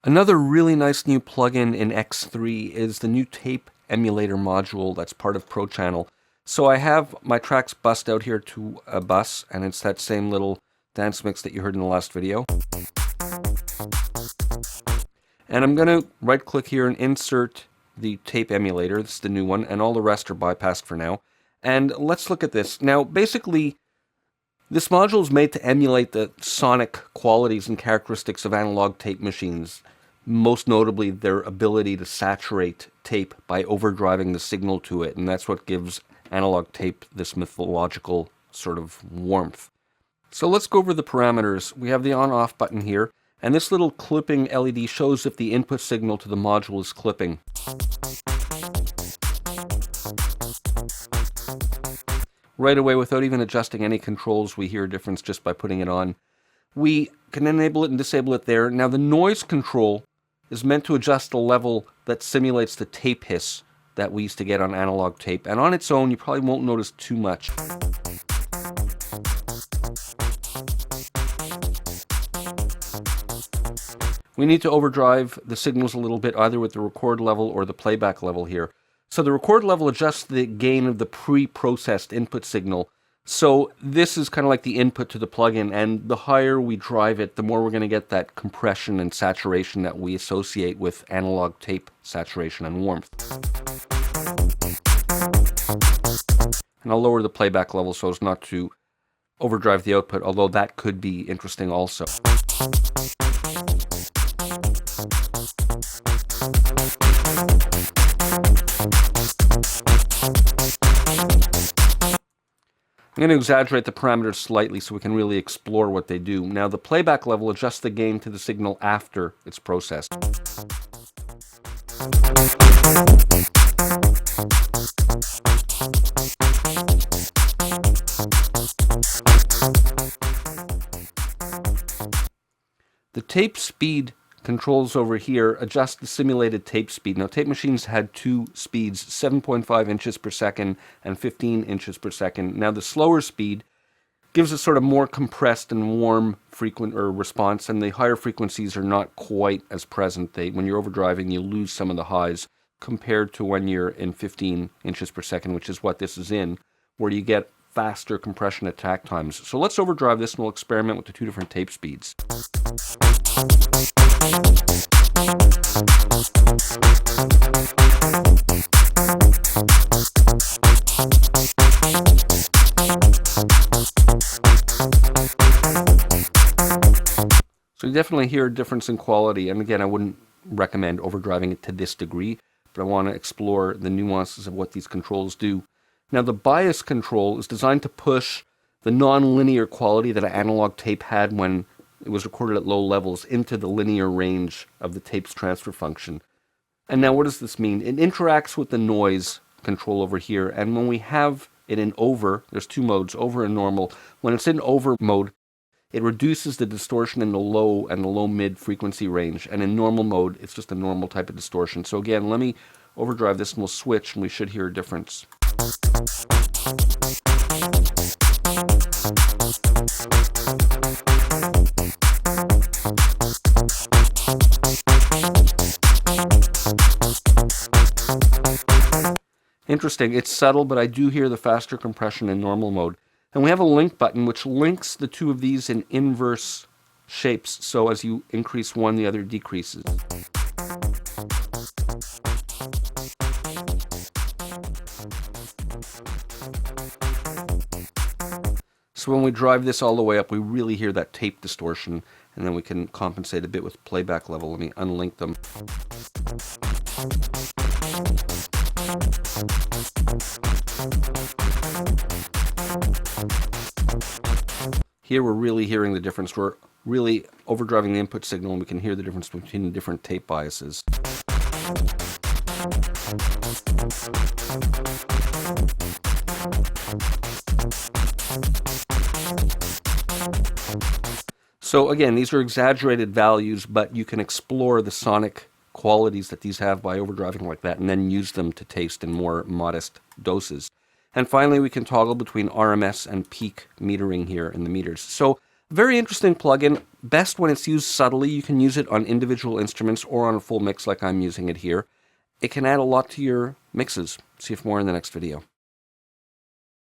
Another really nice new plugin in X3 is the new tape emulator module that's part of ProChannel. So I have my tracks bussed out here to a bus, and it's that same little dance mix that you heard in the last video. And I'm going to right click here and insert the tape emulator. This is the new one, and all the rest are bypassed for now. And let's look at this. Now basically, this module is made to emulate the sonic qualities and characteristics of analog tape machines, most notably their ability to saturate tape by overdriving the signal to it, and that's what gives analog tape this mythological sort of warmth. So let's go over the parameters. We have the on-off button here, and this little clipping LED shows if the input signal to the module is clipping. Right away, without even adjusting any controls, we hear a difference just by putting it on. We can enable it and disable it there. Now the noise control is meant to adjust the level that simulates the tape hiss that we used to get on analog tape. And on its own, you probably won't notice too much. We need to overdrive the signals a little bit, either with the record level or the playback level here. So the record level adjusts the gain of the pre-processed input signal. So this is kind of like the input to the plugin, and the higher we drive it, the more we're going to get that compression and saturation that we associate with analog tape saturation and warmth. And I'll lower the playback level so as not to overdrive the output, although that could be interesting also. I'm going to exaggerate the parameters slightly so we can really explore what they do. Now the playback level adjusts the gain to the signal after it's processed. The tape speed controls over here adjust the simulated tape speed. Now tape machines had two speeds, 7.5 inches per second and 15 inches per second. Now the slower speed gives a sort of more compressed and warm response, and the higher frequencies are not quite as present. When you're overdriving, you lose some of the highs compared to when you're in 15 inches per second, which is what this is in, where you get faster compression attack times. So let's overdrive this and we'll experiment with the two different tape speeds. So you definitely hear a difference in quality, and again, I wouldn't recommend overdriving it to this degree, but I want to explore the nuances of what these controls do. Now the bias control is designed to push the non-linear quality that an analog tape had when it was recorded at low levels into the linear range of the tape's transfer function. And now what does this mean? It interacts with the noise control over here, and when we have it in over, there's two modes, over and normal. When it's in over mode, it reduces the distortion in the low and the low-mid frequency range, and in normal mode, it's just a normal type of distortion. So again, let me overdrive this and we'll switch, and we should hear a difference. Interesting, it's subtle, but I do hear the faster compression in normal mode. And we have a link button which links the two of these in inverse shapes, so as you increase one, the other decreases. So when we drive this all the way up, we really hear that tape distortion, and then we can compensate a bit with playback level. Let me unlink them. Here we're really hearing the difference. We're really overdriving the input signal, and we can hear the difference between the different tape biases. So again, these are exaggerated values, but you can explore the sonic qualities that these have by overdriving like that, and then use them to taste in more modest doses. And finally, we can toggle between RMS and peak metering here in the meters. So very interesting plugin. best when it's used subtly. You can use it on individual instruments or on a full mix like I'm using it here. It can add a lot to your mixes. See you for more in the next video.